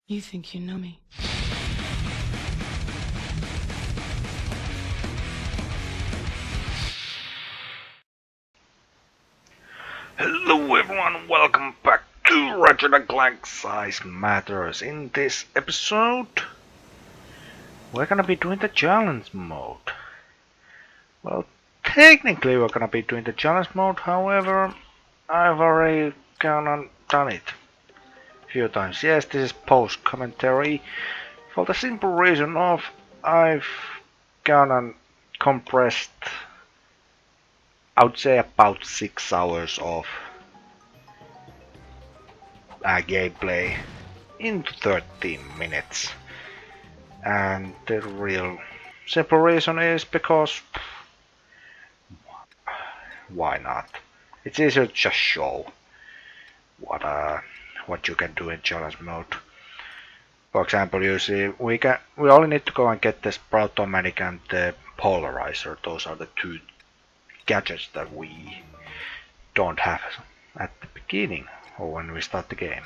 You think you know me. Hello everyone, welcome back to Ratchet Clank Size Matters. In this episode, we're gonna be doing the challenge mode. Well, technically we're gonna be doing the challenge mode, however, I've already gone and done it a few times. Yes, this is post-commentary, for the simple reason of I've gone and compressed, I would say about 6 hours of gameplay into 13 minutes. And the real simple reason is because why not? It's easier to just show what you can do in challenge mode. For example, you see we only need to go and get this Proto-Medic and the Polarizer. Those are the two gadgets that we don't have at the beginning or when we start the game.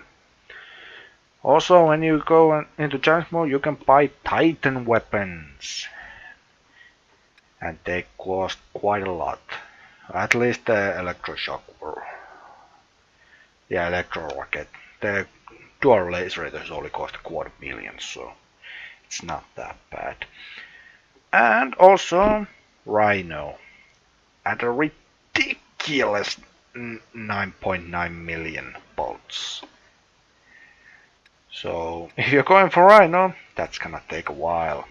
Also, when you go into challenge mode, you can buy Titan weapons, and they cost quite a lot. At least the electroshock or electro rocket. The dual laser raiders only cost $250,000, so it's not that bad. And also Rhino at a ridiculous 9.9 million bolts. So if you're going for Rhino, that's gonna take a while.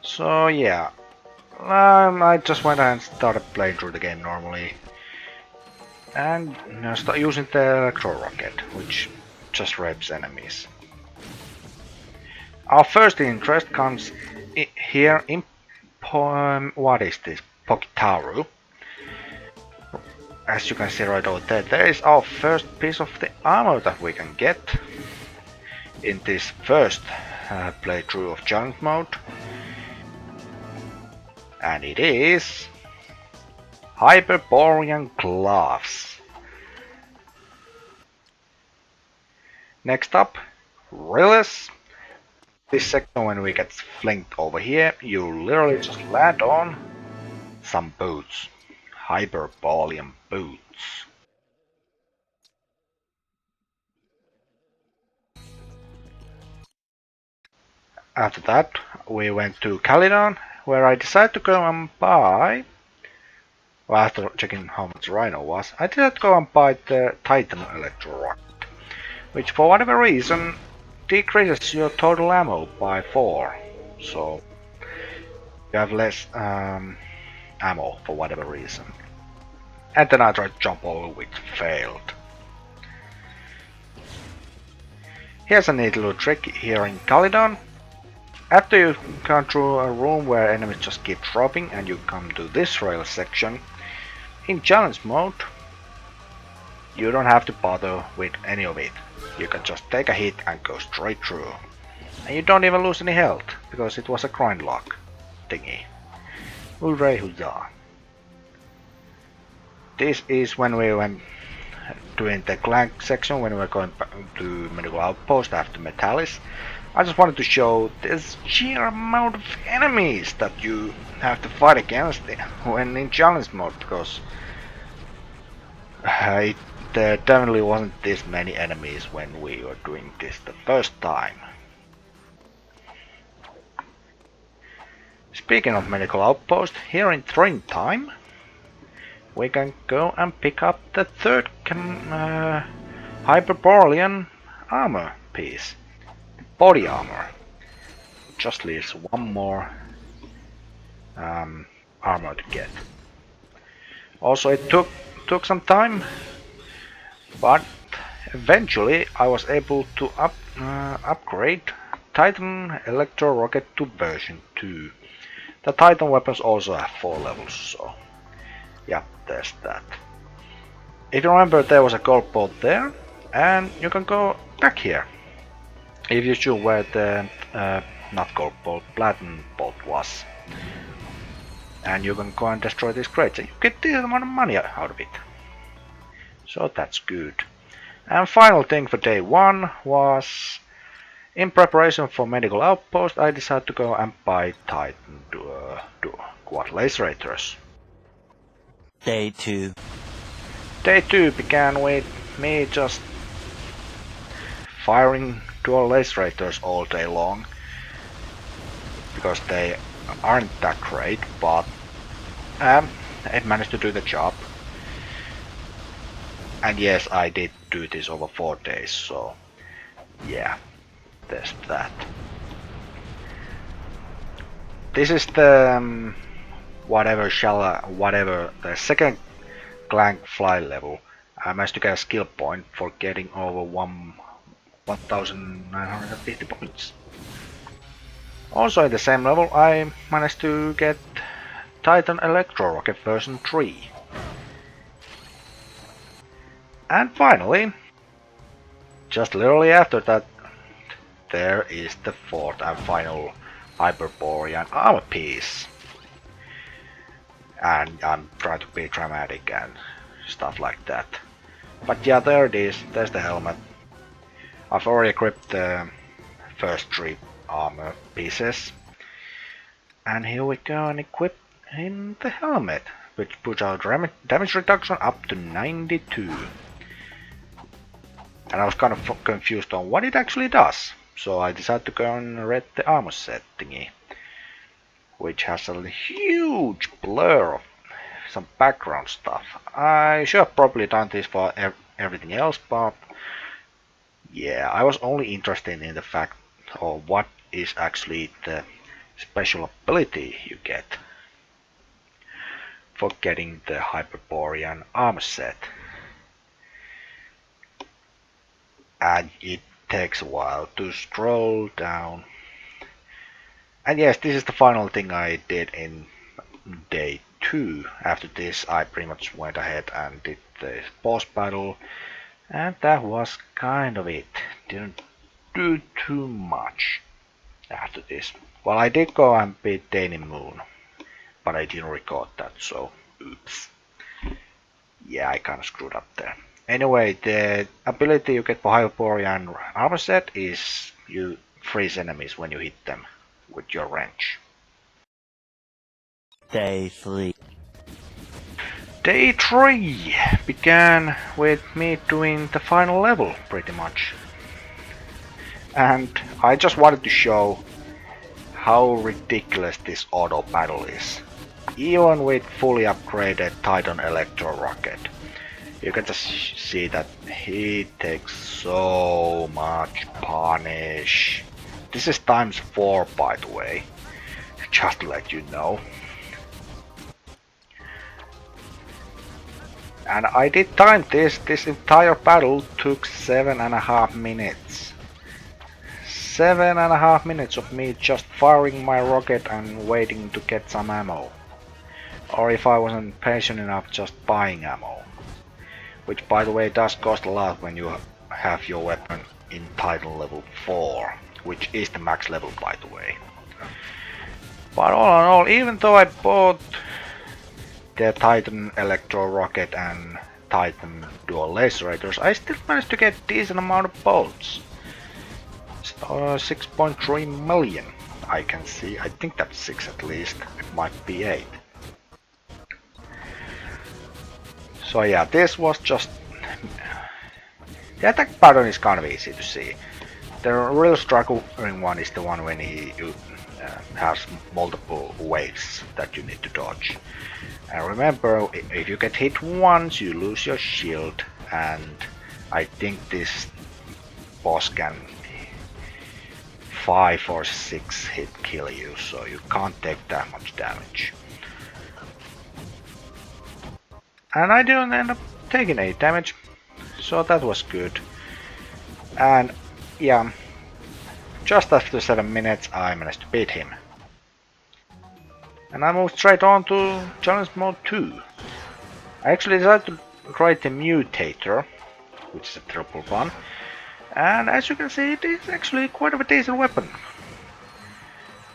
So yeah, I just went and started playing through the game normally. And start using the electro rocket, which just rapes enemies. Our first interest comes here in what is this? Pokitaru. As you can see right over there, there is our first piece of the armor that we can get in this first playthrough of challenge mode. And it is Hyperborean gloves. Next up, Release. This section, when we get flanked over here, you literally just land on some boots. Hyperborean boots. After that, we went to Calydon, where I decided to go and buy. Well, after checking how much Rhino was, I decided to go and buy the Titan Electro Rocket, which for whatever reason decreases your total ammo by 4, so you have less ammo for whatever reason. And then I tried to jump over, which failed. Here's a neat little trick here in Calydon. After you've gone through a room where enemies just keep dropping and you come to this rail section, in challenge mode, you don't have to bother with any of it. You can just take a hit and go straight through. And you don't even lose any health, because it was a grind lock thingy. Hooray huzzah. This is when we went doing the Clank section, when we were going back to Medical Outpost after Metalis. I just wanted to show this sheer amount of enemies that you have to fight against when in challenge mode, because there definitely wasn't this many enemies when we were doing this the first time. Speaking of Medical Outpost, here in Train Time, we can go and pick up the third Hyperborean armor piece. Body armor. Just leaves one more armor to get. Also, it took some time, but eventually I was able to upgrade Titan Electro Rocket to version 2. The Titan weapons also have 4 levels, so yeah, there's that. If you remember, there was a gold bolt there, and you can go back here. If you show where the not gold bolt, platinum bolt was. And you can go and destroy these crates and you get the amount of money out of it. So that's good. And final thing for day 1 was, in preparation for medical outpost, I decided to go and buy Titan to quad laser raters. Day 2. Day 2 began with me just firing dual laser raters all day long, because they aren't that great, but it managed to do the job. And yes, I did do this over 4 days, so yeah, there's that. This is the whatever the second Clank fly level. I managed to get a skill point for getting over 1950 points. Also in the same level I managed to get Titan Electro Rocket version 3. And finally, just literally after that, there is the fourth and final Hyperborean armor piece. And I'm trying to be dramatic and stuff like that. But yeah, there it is, there's the helmet. I've already equipped the first 3 armor pieces. And here we go and equip him the helmet, which puts our damage reduction up to 92. And I was kind of confused on what it actually does, so I decided to go and read the armor set thingy, which has a huge blur of some background stuff. I should have probably done this for everything else, but yeah, I was only interested in the fact of what is actually the special ability you get for getting the Hyperborean armor set. And it takes a while to scroll down. And yes, this is the final thing I did in day 2. After this I pretty much went ahead and did the boss battle, and that was kind of it. Didn't do too much after this. Well, I did go and beat Danny Moon, but I didn't record that, so oops. Yeah, I kinda screwed up there. Anyway, the ability you get for Hyperborean armor set is you freeze enemies when you hit them with your wrench. Day 3. Day 3 began with me doing the final level, pretty much. And I just wanted to show how ridiculous this auto battle is. Even with fully upgraded Titan Electro Rocket, you can just see that he takes so much punish. This is times 4, by the way, just to let you know. And I did time this. This entire battle took 7.5 minutes. 7.5 minutes of me just firing my rocket and waiting to get some ammo. Or if I wasn't patient enough, just buying ammo. Which, by the way, does cost a lot when you have your weapon in Titan level 4, which is the max level, by the way. But all in all, even though I bought the Titan Electro Rocket and Titan Dual Laser Raters, I still managed to get a decent amount of bolts. 6.3 million, I can see. I think that's 6 at least. It might be 8. So yeah, this was just... The attack pattern is kind of easy to see. The real struggling one is the one when he has multiple waves that you need to dodge. And remember, if you get hit once, you lose your shield, and I think this boss can 5 or 6 hit kill you, so you can't take that much damage. And I didn't end up taking any damage, so that was good. And yeah, just after 7 minutes I managed to beat him. And I moved straight on to challenge mode 2. I actually decided to try the mutator, which is a triple one. And as you can see, it is actually quite of a decent weapon.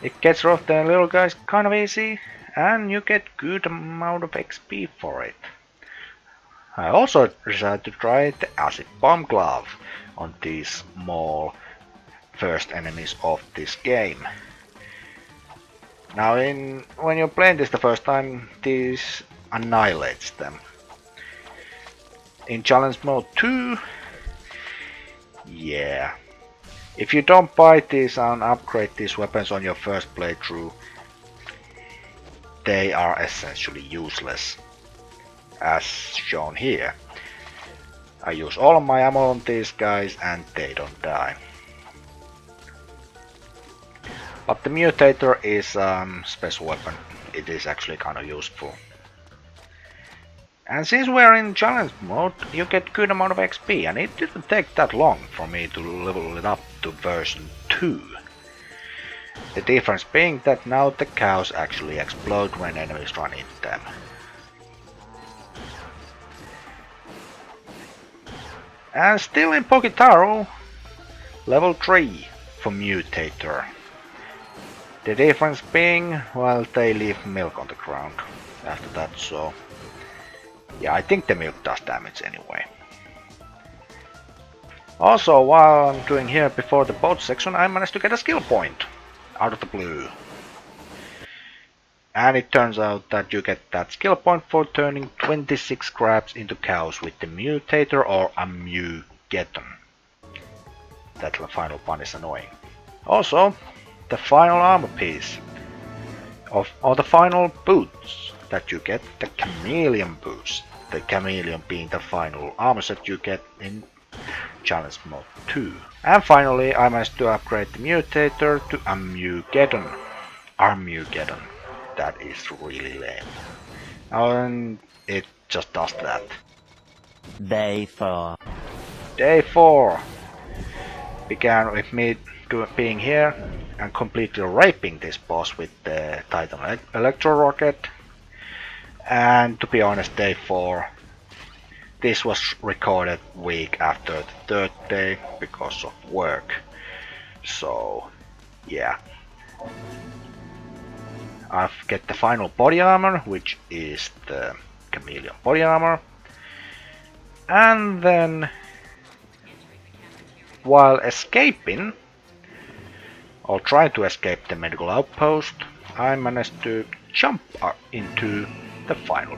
It gets rid of the little guys kind of easy, and you get good amount of XP for it. I also decided to try the acid bomb glove on these small first enemies of this game. Now when you're playing this the first time, this annihilates them. In challenge mode 2, yeah. If you don't buy these and upgrade these weapons on your first playthrough, they are essentially useless, as shown here. I use all of my ammo on these guys and they don't die. But the mutator is a special weapon. It is actually kind of useful. And since we're in challenge mode, you get good amount of XP, and it didn't take that long for me to level it up to version 2. The difference being that now the cows actually explode when enemies run into them. And still in Poketaro, level 3 for Mutator. The difference being, well, they leave milk on the ground after that, so yeah, I think the milk does damage anyway. Also, while I'm doing here before the boat section, I managed to get a skill point out of the blue. And it turns out that you get that skill point for turning 26 crabs into cows with the Mutator or a Mugeddon. That final one is annoying. Also, the final armor piece, or the final boots that you get, the Chameleon boots. The Chameleon being the final armor set you get in Challenge Mode 2. And finally, I managed to upgrade the Mutator to a Mugeddon. Armugeddon. That is really lame. And it just does that. Day 4. Day 4 began with me being here and completely raping this boss with the Titan Electro Rocket. And to be honest, day 4, this was recorded week after the third day because of work. So yeah, I get the final body armor, which is the Chameleon body armor, and then while escaping, or trying to escape the medical outpost, I managed to jump into the final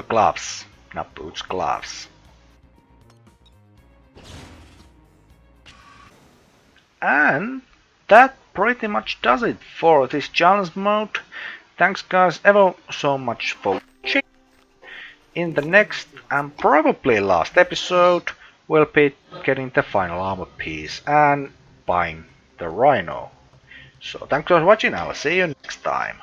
gloves, not boots, gloves. And that pretty much does it for this challenge mode. Thanks guys ever so much for watching. In the next and probably last episode, we'll be getting the final armor piece and buying the Rhino. So thanks for watching, I'll see you next time.